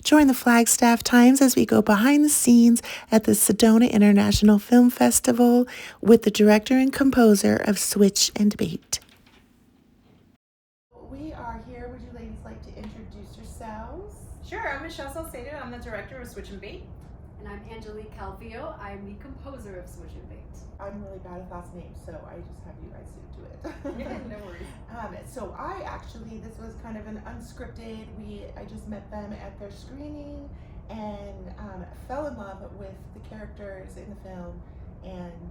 Join the Flagstaff Times as we go behind the scenes at the Sedona International Film Festival with the director and composer of Switch and Bait. We are here. Would you ladies like to introduce yourselves? Sure, I'm Michelle Salcedo. I'm the director of Switch and Bait. And I'm Angelique Calvillo. I'm the composer of Switch and Bait. I'm really bad with last names, so I just have you guys do it. Yeah, no worries. So I actually, this was kind of an unscripted, I just met them at their screening and fell in love with the characters in the film and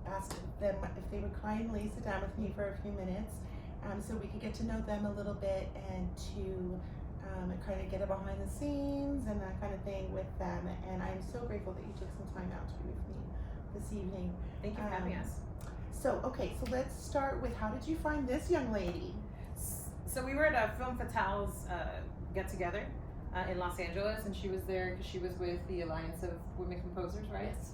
asked them if they would kindly sit down with me for a few minutes so we could get to know them a little bit and to kind of get a behind the scenes and that kind of thing with them. And I'm so grateful that you took some time out to be with me this evening. Thank you for having us. So let's start with, how did you find this young lady? So we were at a Film Fatale's get together in Los Angeles, and she was there because she was with the Alliance of Women Composers, right? Yes.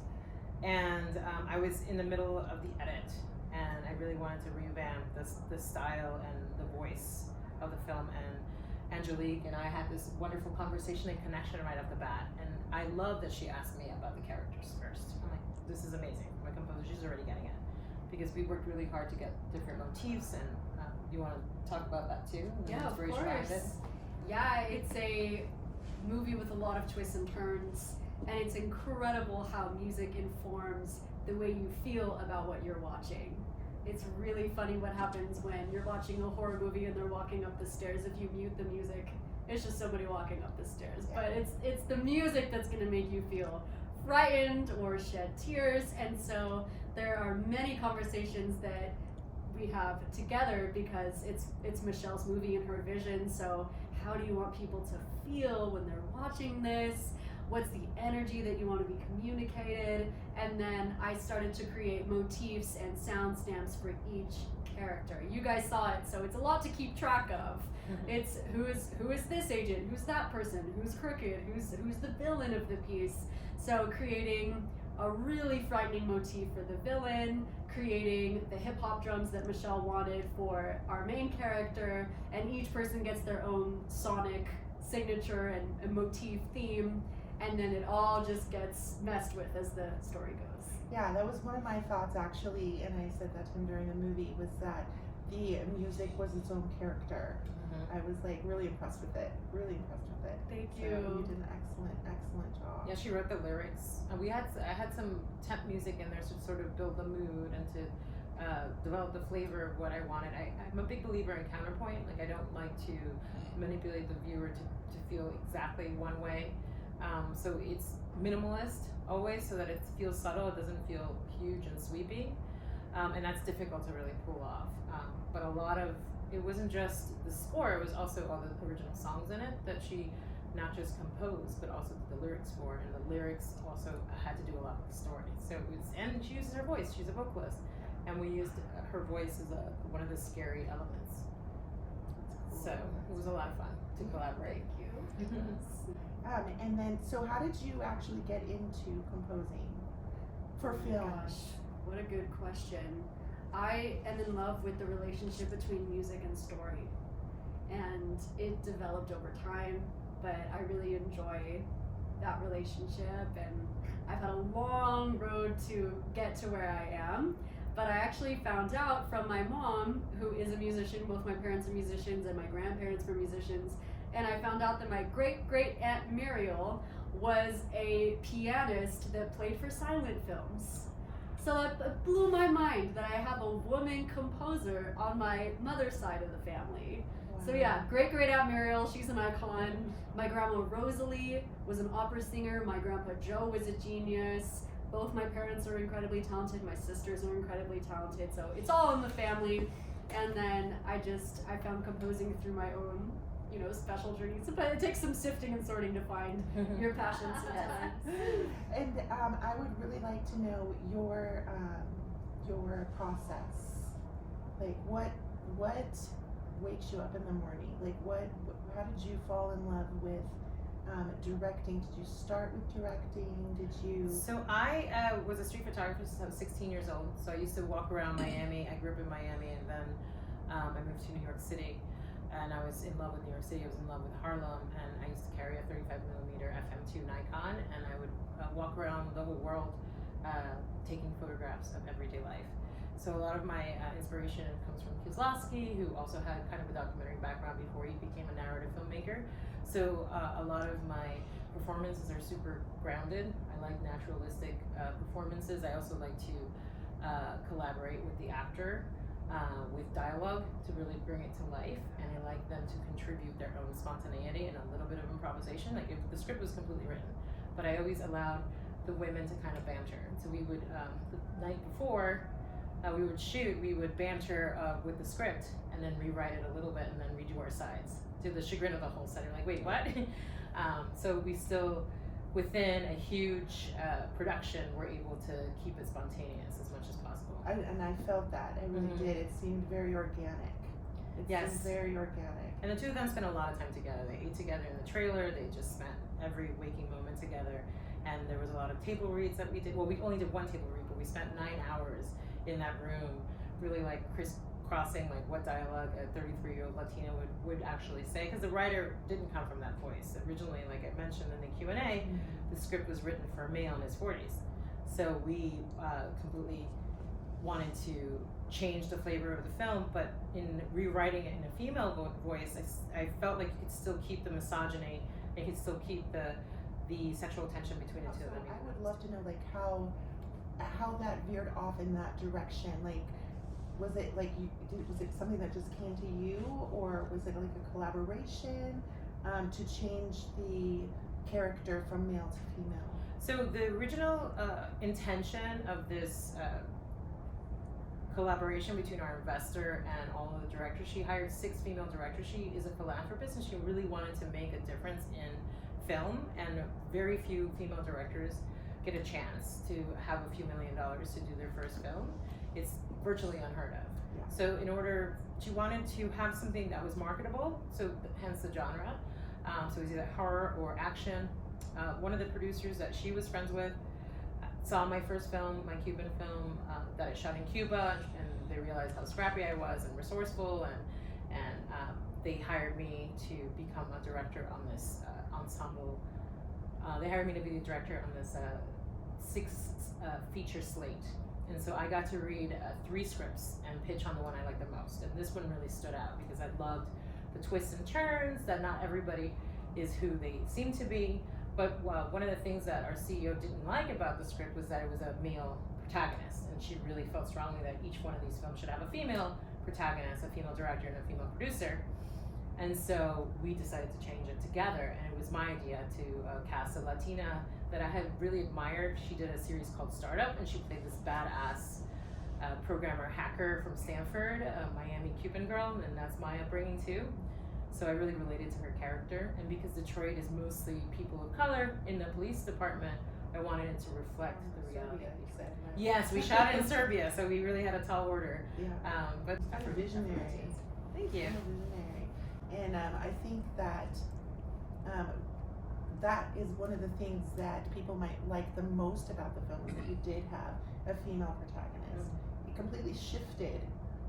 And I was in the middle of the edit, and I really wanted to revamp the style and the voice of the film. And Angelique and I had this wonderful conversation and connection right off the bat, and I love that she asked me about the characters first. I'm like, this is amazing. My composer, she's already getting it, because we worked really hard to get different motifs. And you want to talk about that too? Yeah, of course. Yeah, it's a movie with a lot of twists and turns, and it's incredible how music informs the way you feel about what you're watching. It's really funny what happens when you're watching a horror movie and they're walking up the stairs. If you mute the music, it's just somebody walking up the stairs. Yeah. But it's the music that's going to make you feel frightened or shed tears. And so there are many conversations that we have together because it's Michelle's movie and her vision. So how do you want people to feel when they're watching this? What's the energy that you want to be communicated? And then I started to create motifs and sound stamps for each character. You guys saw it, so it's a lot to keep track of. Mm-hmm. It's who is this agent? Who's that person? Who's crooked? Who's the villain of the piece? So creating a really frightening motif for the villain, creating the hip hop drums that Michelle wanted for our main character, and each person gets their own sonic signature and motif theme. And then it all just gets messed with as the story goes. Yeah, that was one of my thoughts actually, and I said that to him during the movie, was that the music was its own character. Mm-hmm. I was like really impressed with it. Thank So you. you did an excellent job. Yeah, she wrote the lyrics. I had some temp music in there to sort of build the mood and to develop the flavor of what I wanted. I'm a big believer in counterpoint. Like, I don't like to manipulate the viewer to feel exactly one way. So it's minimalist always, so that it feels subtle. It doesn't feel huge and sweeping, and that's difficult to really pull off. But a lot of it wasn't just the score; it was also all the original songs in it that she not just composed, but also the lyrics for. And the lyrics also had to do a lot with the story. So and she uses her voice. She's a vocalist, and we used her voice as one of the scary elements. So it was a lot of fun to collaborate. Thank you. And then, so how did you actually get into composing for film? Gosh, what a good question. I am in love with the relationship between music and story, and it developed over time, but I really enjoy that relationship, and I've had a long road to get to where I am. But I actually found out from my mom, who is a musician. Both my parents are musicians and my grandparents were musicians. And I found out that my great-great-aunt Muriel was a pianist that played for silent films. So it blew my mind that I have a woman composer on my mother's side of the family. Wow. So yeah, great-great-aunt Muriel, she's an icon. My grandma Rosalie was an opera singer. My grandpa Joe was a genius. Both my parents are incredibly talented. My sisters are incredibly talented. So it's all in the family. And then I found composing through my own, special journeys. But it takes some sifting and sorting to find your passion sometimes. And I would really like to know your process. Like, what wakes you up in the morning? Like, how did you fall in love with directing? Did you start with directing? So I was a street photographer since I was 16 years old. So I used to walk around Miami. I grew up in Miami, and then I moved to New York City. And I was in love with New York City. I was in love with Harlem, and I used to carry a 35 millimeter FM2 Nikon, and I would walk around the whole world taking photographs of everyday life. So a lot of my inspiration comes from Kieslowski, who also had kind of a documentary background before he became a narrative filmmaker. So a lot of my performances are super grounded. I like naturalistic performances. I also like to collaborate with the actor with dialogue to really bring it to life, and I like them to contribute their own spontaneity and a little bit of improvisation. Like if the script was completely written, but I always allowed the women to kind of banter. So we would, the night before we would shoot, we would banter with the script and then rewrite it a little bit and then redo our sides to the chagrin of the whole set. You're like, wait, what? So we still, within a huge production, were able to keep it spontaneous as much as possible. And I felt that. I really did. It seemed very organic. It seemed very organic. And the two of them spent a lot of time together. They ate together in the trailer. They just spent every waking moment together. And there was a lot of table reads that we did. Well, we only did one table read, but we spent 9 hours in that room, really like crisscrossing like what dialogue a 33-year-old Latina would actually say, because the writer didn't come from that voice. Originally, like I mentioned in the Q&A, the script was written for a male in his 40s. So we completely wanted to change the flavor of the film, but in rewriting it in a female voice, I felt like it could still keep the misogyny, it could still keep the sexual tension between the two of them. I would love to know like how that veered off in that direction. Like, was it like was it something that just came to you, or was it like a collaboration to change the character from male to female? So the original intention of this collaboration between our investor and all of the directors, she hired 6 female directors. She is a philanthropist, and she really wanted to make a difference in film, and very few female directors get a chance to have a few $1 million to do their first film. It's virtually unheard of. Yeah. So she wanted to have something that was marketable, so hence the genre. So it was either horror or action. One of the producers that she was friends with saw my first film, my Cuban film that I shot in Cuba, and they realized how scrappy I was and resourceful, and they hired me to become a director on this ensemble. They hired me to be the director on this 6 feature slate, and so I got to read 3 scripts and pitch on the one I liked the most, and this one really stood out because I loved the twists and turns, that not everybody is who they seem to be. But one of the things that our CEO didn't like about the script was that it was a male protagonist, and she really felt strongly that each one of these films should have a female protagonist, a female director, and a female producer. And so we decided to change it together, and it was my idea to cast a Latina that I had really admired. She did a series called Startup, and she played this badass programmer hacker from Stanford, a Miami Cuban girl, and that's my upbringing too. So I really related to her character, and because Detroit is mostly people of color in the police department, I wanted it to reflect the reality. Serbia, you said, right? Yes, we shot it in Serbia, so we really had a tall order. Yeah. But you're visionary. Thank you. You're visionary, and I think that that is one of the things that people might like the most about the film, is that you did have a female protagonist. It completely shifted.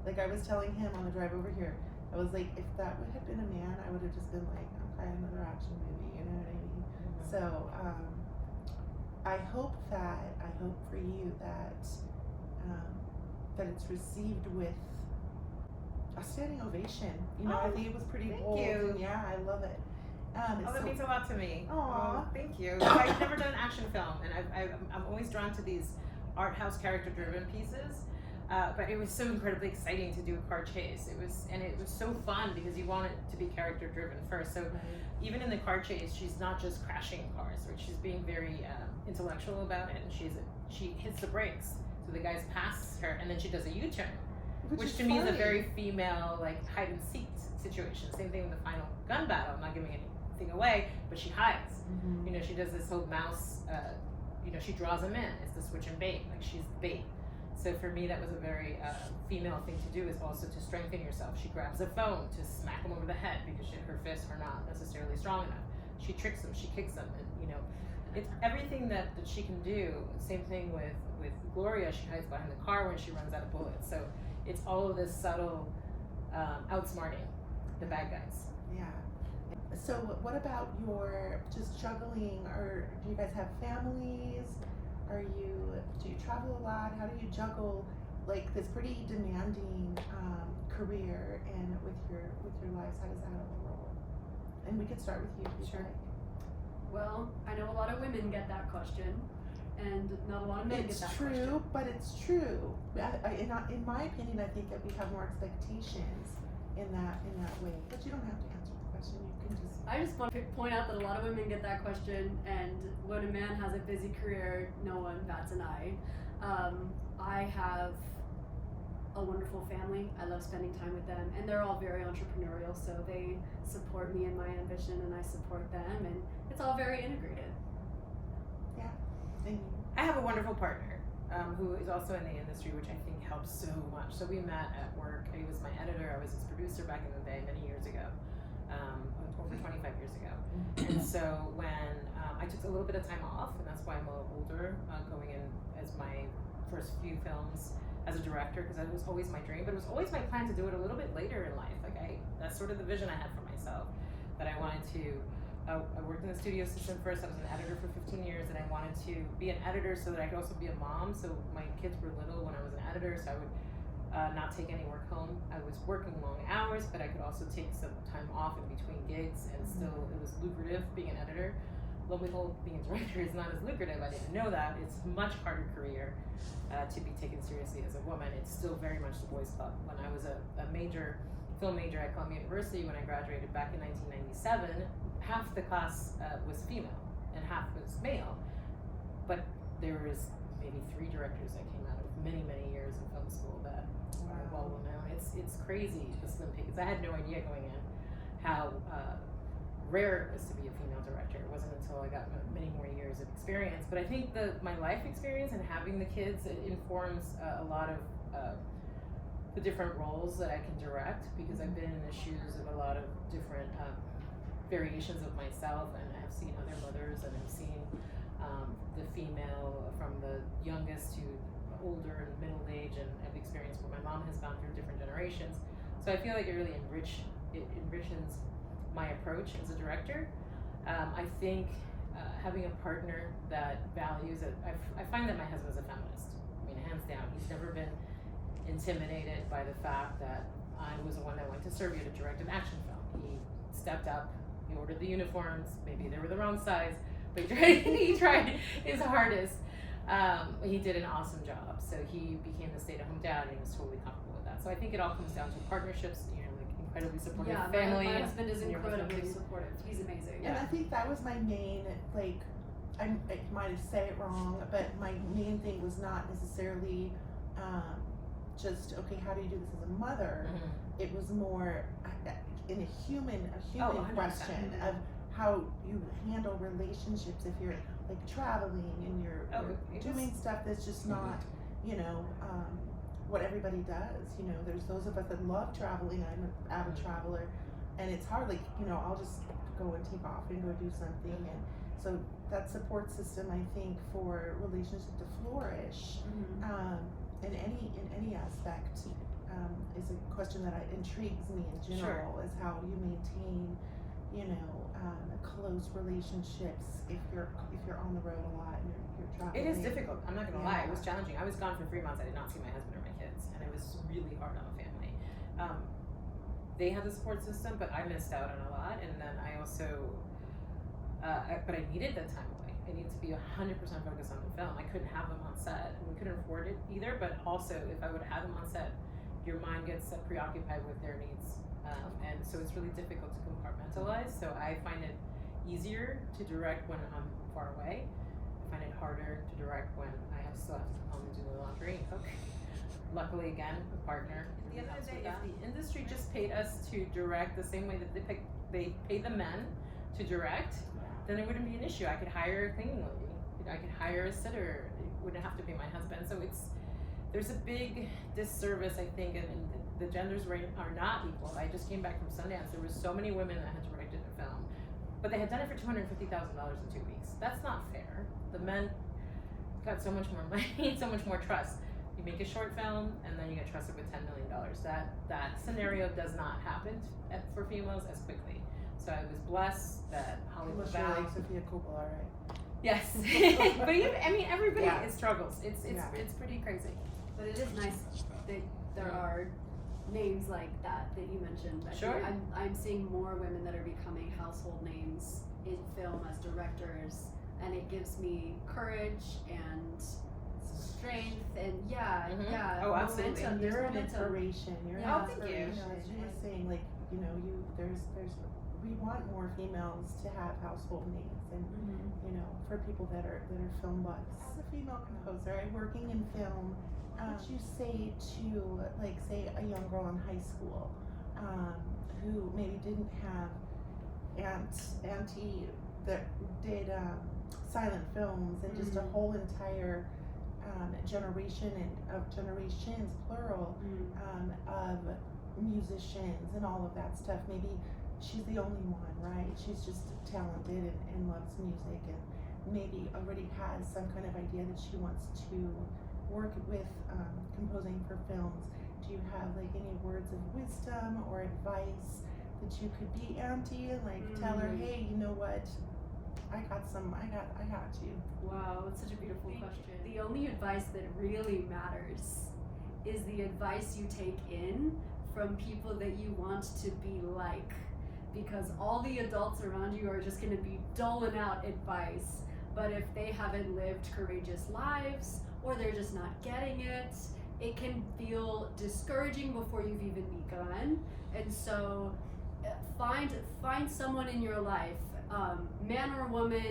Like I was telling him on the drive over here, I was like, if that would have been a man, I would have just been like, okay, another action movie, you know what I mean? So I hope for you that that it's received with a standing ovation. You know, I think it was pretty bold. Thank you. Yeah, I love it. That means a lot to me. Aw. Thank you. I've never done an action film, and I'm always drawn to these art house character-driven pieces. But it was so incredibly exciting to do a car chase. It was so fun because you want it to be character-driven first. So even in the car chase, she's not just crashing cars, right? She's being very intellectual about it, and she hits the brakes. So the guys pass her, and then she does a U-turn, which to me is a very female, like, hide and seek situation. Same thing with the final gun battle. I'm not giving anything away, but she hides. Mm-hmm. You know, she does this whole mouse. She draws them in. It's the switch and bait. Like, she's the bait. So for me, that was a very female thing to do, is also to strengthen yourself. She grabs a phone to smack them over the head because her fists are not necessarily strong enough. She tricks them, she kicks them, and it's everything that she can do. Same thing with Gloria. She hides behind the car when she runs out of bullets. So it's all of this subtle outsmarting the bad guys. Yeah. So what about your just juggling, or do you guys have families? Do you travel a lot? How do you juggle like this pretty demanding career and with your lives? How does that all roll? And we could start with you if you'd Sure. like. Well, I know a lot of women get that question, and not a lot of men It's get that true, question. but it's true. In my opinion, I think that we have more expectations in that way. But you don't have to answer the question. You can just. I just want to point out that a lot of women get that question, and when a man has a busy career, no one bats an eye. I have a wonderful family. I love spending time with them, and they're all very entrepreneurial, so they support me in my ambition, and I support them, and it's all very integrated. And I have a wonderful partner who is also in the industry, which I think helps so much. So we met at work. He was my editor. I was his producer back in the day, many years ago, over 25 years ago. And so when I took a little bit of time off, and that's why I'm a little older, going in as my first few films as a director, because that was always my dream, but it was always my plan to do it a little bit later in life. That's sort of the vision I had for myself, that I wanted to. I worked in the studio system first. I was an editor for 15 years, and I wanted to be an editor so that I could also be a mom. So my kids were little when I was an editor, so I would not take any work home. I was working long hours, but I could also take some time off in between gigs, and still it was lucrative being an editor. Lo and behold, being a director is not as lucrative. I didn't know that. It's a much harder career to be taken seriously as a woman. It's still very much the boys' club. When I was a film major at Columbia University, when I graduated back in 1997, half the class was female and half was male, but there was maybe 3 directors that came out of many years in film school that are well known. It's crazy, the slim pickings. I had no idea going in how rare it was to be a female director. It wasn't until I got many more years of experience. But I think my life experience and having the kids, it informs a lot of the different roles that I can direct, because I've been in the shoes of a lot of different variations of myself, and I've seen other mothers, and I've seen the female from the youngest to older and middle age, and I've experienced what my mom has gone through different generations. So I feel like it really enriches my approach as a director. I think having a partner that values it, I find that my husband's a feminist. I mean, hands down. He's never been intimidated by the fact that I was the one that went to Serbia to direct an action film. He stepped up, he ordered the uniforms, maybe they were the wrong size, but he tried his hardest. He did an awesome job. So he became the stay-at-home dad, and he was totally comfortable with that. So I think it all comes down to partnerships, like incredibly supportive family. My husband is and your incredibly husband. supportive. He's amazing. And I think that was my main, I might have said it wrong, but my main thing was not necessarily just, okay, how do you do this as a mother? Mm-hmm. It was more in a human 100%. question of how you handle relationships if you're like traveling and you're doing stuff that's just not, what everybody does. There's those of us that love traveling. I'm an avid traveler, and it's hard, I'll just go and take off and go do something. And so that support system, I think, for relationship to flourish, in any aspect, is a question that intrigues me in general. Is how you maintain, close relationships if you're on the road a lot and you're traveling. It is difficult. I'm not gonna lie. It was challenging. I was gone for 3 months. I did not see my husband or my kids, and it was really hard on the family. They had the support system, but I missed out on a lot. And then I also, but I needed that time away. I needed to be 100% focused on the film. I couldn't have them on set, and we couldn't afford it either. But also, if I would have them on set, your mind gets preoccupied with their needs, and so it's really difficult to compartmentalize. So I find it easier to direct when I'm far away. I find it harder to direct when I still have to come home and do the laundry and cook. Luckily, again, a partner. At the end of the day, if the industry just paid us to direct the same way that they pay the men to direct, then it wouldn't be an issue. I could hire a cleaning lady. I could hire a sitter. It wouldn't have to be my husband. So there's a big disservice, I think, and the genders are not equal. I just came back from Sundance. There were so many women that had directed a film, but they had done it for $250,000 in 2 weeks. That's not fair. The men got so much more money, so much more trust. You make a short film, and then you get trusted with $10 million. That scenario does not happen for females as quickly. So I was blessed that Hollywood Unless you're Bound. like Sophia Coppola, right? Yes, but even, I mean, everybody Yeah. it struggles. It's Yeah. it's pretty crazy. But it is nice that there are names like that you mentioned. I Sure. think I'm seeing more women that are becoming household names in film as directors, and it gives me courage and strength and Oh, absolutely. momentum. You're There's an momentum. inspiration. You're Yeah. an Oh, thank you. inspiration. As you were saying, like, you know, there's we want more females to have household names, and you know, for people that are film buffs. As a female composer, working in film, what would you say to, like, say a young girl in high school, who maybe didn't have auntie that did silent films, and just a whole entire generation of generations plural of musicians and all of that stuff. Maybe she's the only one, right? She's just talented and loves music, and maybe already has some kind of idea that she wants to work with composing for films. Do you have like any words of wisdom or advice that you could be auntie and like tell her, hey, you know what? I got you. Wow, it's such a beautiful question. The only advice that really matters is the advice you take in from people that you want to be like. Because all the adults around you are just going to be doling out advice. But if they haven't lived courageous lives, or they're just not getting it, it can feel discouraging before you've even begun. And so find someone in your life, man or woman,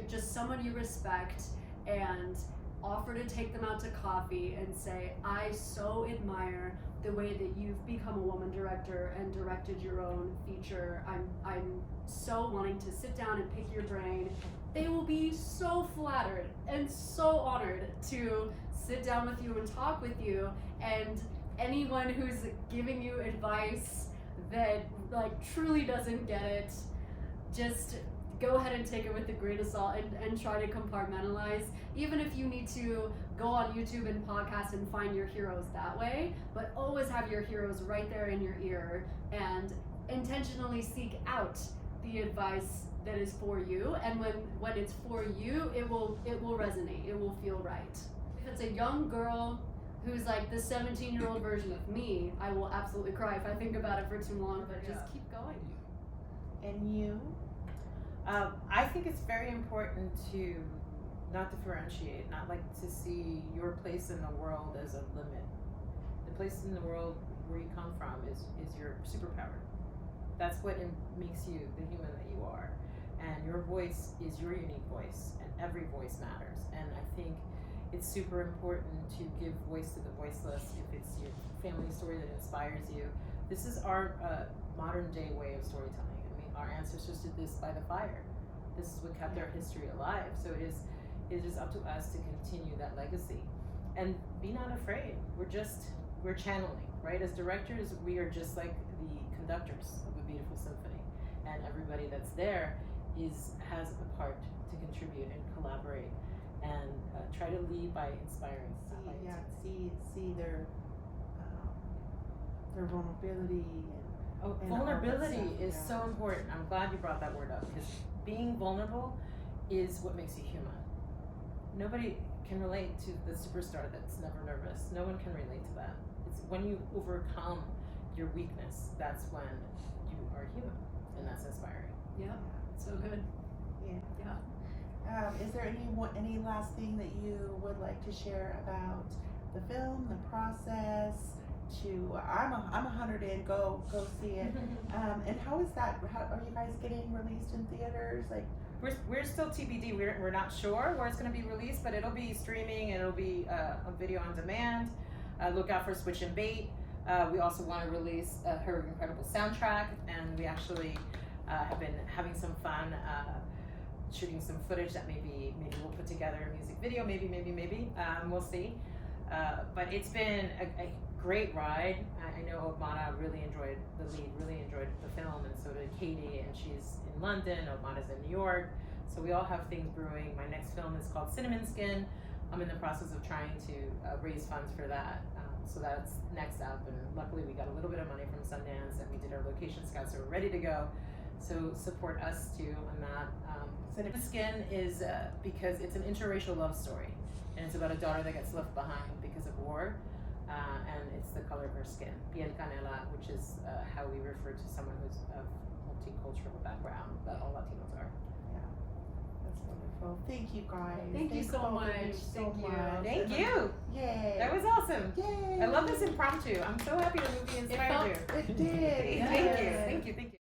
just someone you respect, and offer to take them out to coffee and say, I so admire the way that you've become a woman director and directed your own feature. I'm so wanting to sit down and pick your brain. They will be so flattered and so honored to sit down with you and talk with you. And anyone who's giving you advice that like truly doesn't get it, just go ahead and take it with a grain of salt and try to compartmentalize. Even if you need to go on YouTube and podcast and find your heroes that way, but always have your heroes right there in your ear and intentionally seek out the advice that is for you. And when it's for you, it will resonate. It will feel right. If it's a young girl who's like the 17-year-old version of me, I will absolutely cry if I think about it for too long, but just keep going. And you? I think it's very important to not differentiate, not like to see your place in the world as a limit. The place in the world where you come from is your superpower. That's what makes you the human that you are. And your voice is your unique voice, and every voice matters. And I think it's super important to give voice to the voiceless. If it's your family story that inspires you, this is our modern day way of storytelling. I mean, our ancestors did this by the fire. This is what kept our history alive. So it is up to us to continue that legacy, and be not afraid. We're channeling, right? As directors, we are just like the conductors of a beautiful symphony, and everybody that's there has a part to contribute and collaborate, and try to lead by inspiring. See their vulnerability. And Vulnerability all that is stuff, so important. I'm glad you brought that word up, because being vulnerable is what makes you human. Nobody can relate to the superstar that's never nervous. No one can relate to that. It's when you overcome your weakness, that's when you are human, and that's inspiring. Yeah, so good. Yeah. Is there any last thing that you would like to share about the film, the process? I'm 100 in. Go see it. And how is that? How are you guys getting released in theaters? Like, We're still TBD. We're not sure where it's going to be released, but it'll be streaming, and it'll be a video on demand. Look out for Switch and Bait. We also want to release her incredible soundtrack, and we actually have been having some fun shooting some footage that maybe we'll put together a music video. Maybe. We'll see. But it's been a great ride. I know Obmana really enjoyed the film, and so did Katie, and she's in London. Obmana's in New York. So we all have things brewing. My next film is called Cinnamon Skin. I'm in the process of trying to raise funds for that. So that's next up, and luckily we got a little bit of money from Sundance, and we did our location scouts, so we're ready to go. So support us too on that. So The Skin is because it's an interracial love story, and it's about a daughter that gets left behind because of war, and it's the color of her skin, piel canela, which is how we refer to someone who's of multicultural background, that all Latinos are. That's wonderful. Thank you guys. Thank you Thanks so both of you much. so Thank you. much. Thank you. Yay. That was awesome. Yay. I love this impromptu. I'm so happy the movie inspired you. It did. Thank you. Thank you. Thank you.